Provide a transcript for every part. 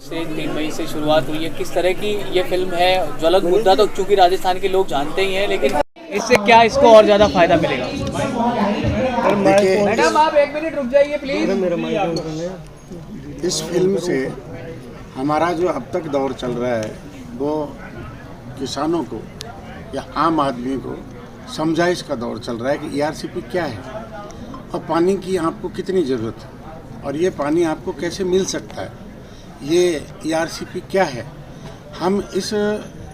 से 3 मई से शुरुआत हुई है, किस तरह की ये फिल्म है? ज्वलंत मुद्दा तो चूंकि राजस्थान के लोग जानते ही हैं, लेकिन इससे क्या इसको और ज़्यादा फायदा मिलेगा? देखिए, मैडम आप 1 मिनट रुक जाइए प्लीज। इस फिल्म से हमारा जो अब तक दौर चल रहा है वो किसानों को या आम आदमी को समझाइश का दौर चल रहा है कि ईआरसीपी क्या है और पानी की आपको कितनी ज़रूरत है और ये पानी आपको कैसे मिल सकता है, ये ईआरसीपी क्या है। हम इस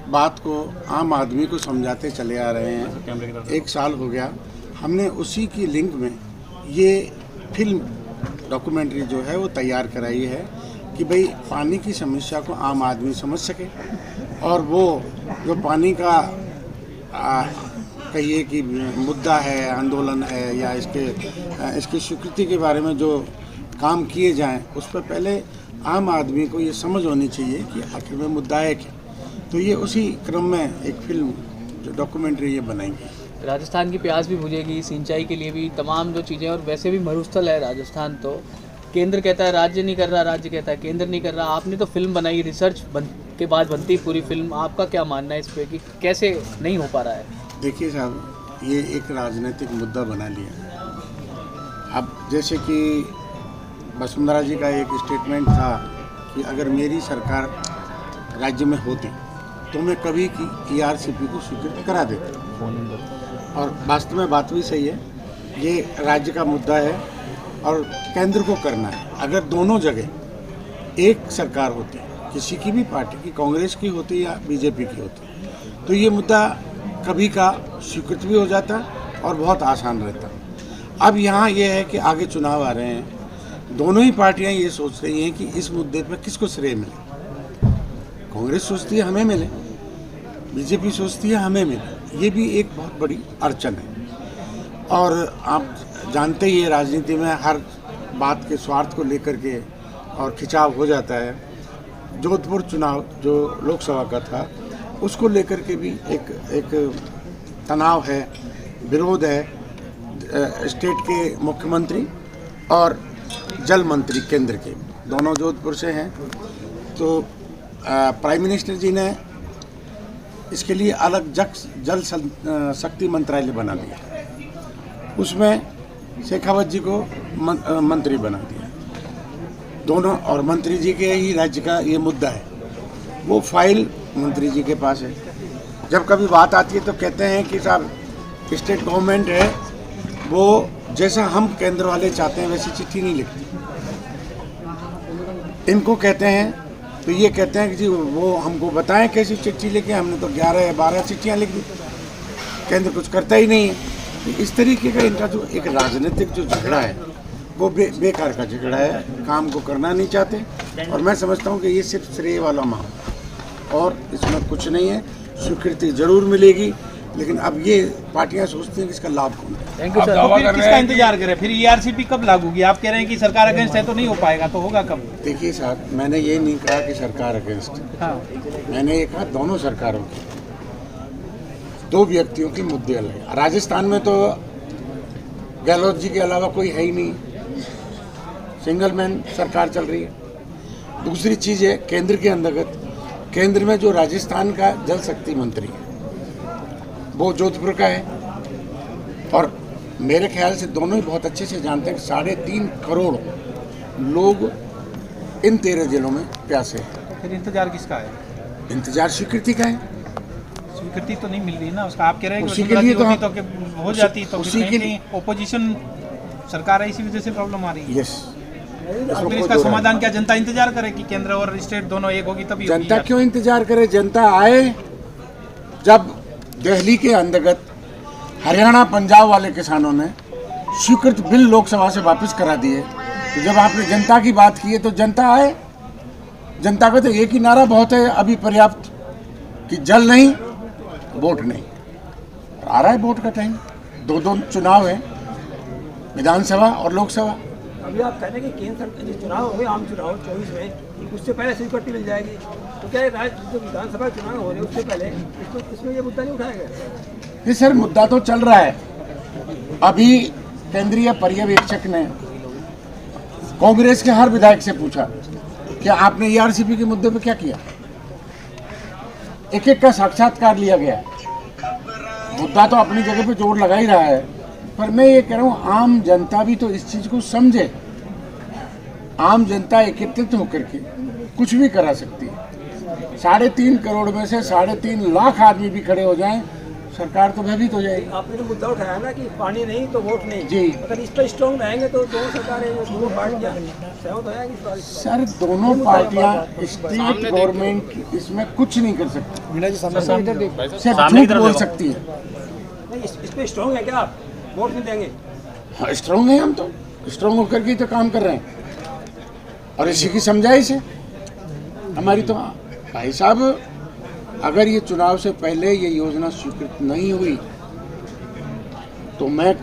बात को आम आदमी को समझाते चले आ रहे हैं। 1 साल हो गया, हमने उसी की लिंक में ये फिल्म डॉक्यूमेंट्री जो है वो तैयार कराई है कि भाई पानी की समस्या को आम आदमी समझ सके और वो जो पानी का कहिए कि मुद्दा है, आंदोलन है या इसकी स्वीकृति के बारे में जो काम किए जाएं उस पर पहले आम आदमी को ये समझ होनी चाहिए कि आखिर में मुद्दा है क्या। तो ये उसी क्रम में एक फिल्म जो डॉक्यूमेंट्री ये बनाएंगे। राजस्थान की प्यास भी बुझेगी, सिंचाई के लिए भी तमाम जो चीज़ें, और वैसे भी मरुस्थल है राजस्थान। तो केंद्र कहता है राज्य नहीं कर रहा, राज्य कहता है केंद्र नहीं कर रहा। आपने तो फिल्म बनाई, रिसर्च के बाद बनती पूरी फिल्म, आपका क्या मानना है इस पर कि कैसे नहीं हो पा रहा है? देखिए साहब, ये एक राजनीतिक मुद्दा बना लिया। अब जैसे कि वसुंधरा जी का एक स्टेटमेंट था कि अगर मेरी सरकार राज्य में होती तो मैं कभी की ईआरसीपी को स्वीकृत करा देता। और वास्तव में बात भी सही है, ये राज्य का मुद्दा है और केंद्र को करना है। अगर दोनों जगह एक सरकार होती, किसी की भी पार्टी की, कांग्रेस की होती या बीजेपी की होती, तो ये मुद्दा कभी का स्वीकृत भी हो जाता और बहुत आसान रहता। अब यहाँ ये है कि आगे चुनाव आ रहे हैं, दोनों ही पार्टियां ये सोच रही हैं कि इस मुद्दे पर किसको श्रेय मिले। कांग्रेस सोचती है हमें मिले, बीजेपी सोचती है हमें मिले। ये भी एक बहुत बड़ी अड़चन है। और आप जानते ही है राजनीति में हर बात के स्वार्थ को लेकर के और खिंचाव हो जाता है। जोधपुर चुनाव जो लोकसभा का था उसको लेकर के भी एक तनाव है, विरोध है। स्टेट के मुख्यमंत्री और जल मंत्री केंद्र के दोनों जोधपुर से हैं। तो प्राइम मिनिस्टर जी ने इसके लिए अलग जल शक्ति मंत्रालय बना दिया, उसमें शेखावत जी को मंत्री बना दिया दोनों। और मंत्री जी के ही राज्य का ये मुद्दा है, वो फाइल मंत्री जी के पास है। जब कभी बात आती है तो कहते हैं कि साहब स्टेट गवर्नमेंट है वो जैसा हम केंद्र वाले चाहते हैं वैसी चिट्ठी नहीं लिखती। इनको कहते हैं तो ये कहते हैं कि जी वो हमको बताएं कैसी चिट्ठी लिखे, हमने तो 11 या 12 चिट्ठियाँ लिख दी, केंद्र कुछ करता ही नहीं है। तो इस तरीके का इनका जो एक राजनीतिक जो झगड़ा है वो बेकार का झगड़ा है, काम को करना नहीं चाहते। और मैं समझता हूँ कि ये सिर्फ श्रेय वाला मामला और इसमें कुछ नहीं है। स्वीकृति जरूर मिलेगी, लेकिन अब ये पार्टियां सोचती हैं कि इसका लाभ कौन है। Thank you sir. तो फिर किसका इंतजार करें? फिर ईआरसीपी कब लागू होगी? आप कह रहे हैं कि सरकार अगेंस्ट है तो नहीं हो पाएगा, तो होगा कब? देखिए साहब, मैंने ये नहीं कहा कि सरकार अगेंस्ट, हाँ, मैंने ये कहा दोनों सरकारों के, दो व्यक्तियों के मुद्दे अलग हैं। राजस्थान में तो गहलोत जी के अलावा कोई है ही नहीं, सिंगल मैन सरकार चल रही है। दूसरी चीज़ है केंद्र के अंतर्गत, केंद्र में जो राजस्थान का जल शक्ति मंत्री है वो जोधपुर का है। और मेरे ख्याल से दोनों ही बहुत अच्छे से जानते हैं कि 3.5 करोड़ लोग इन 13 जिलों में प्यासे हैं। फिर इंतजार किसका है? इंतजार स्वीकृति का है। स्वीकृति तो नहीं मिल रही ना उसका। आप कह रहे हैं उसी के लिए तो हो जाती तो उसी के लिए ओपोजिशन सरकार है, इसी वजह से प्रॉब्लम आ रही है। यस, तो फिर इसका समाधान क्या जनता इंतजार करे कि केंद्र और स्टेट दोनों एक होगी तभी? जनता क्यों इंतजार करे? जनता आए जब दिल्ली के अंतर्गत हरियाणा पंजाब वाले किसानों ने स्वीकृत बिल लोकसभा से वापस करा दिए, तो जब आपने जनता की बात की है तो जनता आए। जनता का तो एक ही नारा बहुत है अभी पर्याप्त कि जल नहीं वोट नहीं। आ रहा है वोट का टाइम, 2 चुनाव है, विधानसभा और लोकसभा। अभी आप कह रहे हैं कि केंद्र सरकार जो चुनाव हुए, आम चुनाव 24 में, उससे पहले स्वीकृति मिल जाएगी, तो क्या जो विधानसभा चुनाव हो रहे हैं उससे पहले इसमें ये मुद्दा नहीं उठाया गया? ये सर मुद्दा तो चल रहा है। अभी केंद्रीय पर्यवेक्षक ने कांग्रेस के हर विधायक से पूछा क्या आपने ERCP के मुद्दे पे क्या किया? एक एक का साक्षात्कार लिया गया। मुद्दा तो अपनी जगह पे जोर लगा ही रहा है, पर मैं ये कह रहा हूँ आम जनता भी तो इस चीज को समझे। आम जनता एकत्रित होकर के कुछ भी करा सकती है। 3.5 करोड़ में से 3.5 लाख आदमी भी खड़े हो जाएं, सरकार तो भयभीत हो जाएगी। आपने जो मुद्दा उठाया ना कि पानी नहीं तो वोट नहीं, जी। अगर इस पर स्ट्रॉन्ग रहेंगे तो दोनों सरकारें, दोनों पार्टियां सहमत हो जाएंगी इस बात पे। सर दोनों पार्टियां, स्टेट गवर्नमेंट इसमें कुछ नहीं कर सकती, सिर्फ झूठ बोल सकती है। नहीं, इस पे स्ट्रॉन्ग है क्या? आप वोट नहीं देंगे? हाँ स्ट्रांग है, हम तो स्ट्रांग होकर के तो काम कर रहे हैं और इसी की समझाइश है हमारी। तो भाई साहब, अगर ये चुनाव से पहले ये योजना स्वीकृत नहीं हुई तो मैं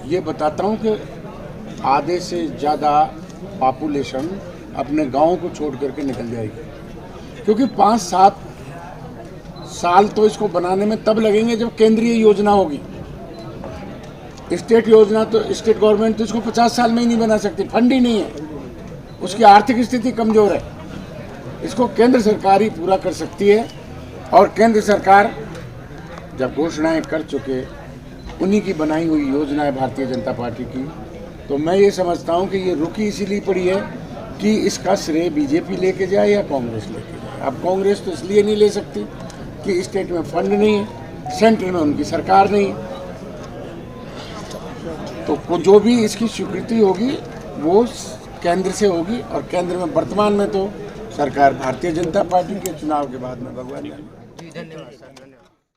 ये बताता हूँ कि आधे से ज़्यादा पॉपुलेशन अपने गांव को छोड़ करके निकल जाएगी, क्योंकि 5-7 साल तो इसको बनाने में तब लगेंगे जब केंद्रीय योजना होगी। स्टेट योजना तो स्टेट गवर्नमेंट तो इसको 50 साल में ही नहीं बना सकती, फंड ही नहीं है, उसकी आर्थिक स्थिति कमजोर है। इसको केंद्र सरकार ही पूरा कर सकती है और केंद्र सरकार जब घोषणाएं कर चुके, उन्हीं की बनाई हुई योजना है भारतीय जनता पार्टी की। तो मैं ये समझता हूं कि ये रुकी इसीलिए पड़ी है कि इसका श्रेय बीजेपी लेके जाए या कांग्रेस लेके जाए। अब कांग्रेस तो इसलिए नहीं ले सकती कि स्टेट में फंड नहीं है, सेंटर में उनकी सरकार नहीं है। तो जो भी इसकी स्वीकृति होगी वो केंद्र से होगी, और केंद्र में वर्तमान में तो सरकार भारतीय जनता पार्टी के, चुनाव के बाद में भगवान जाने। धन्यवाद।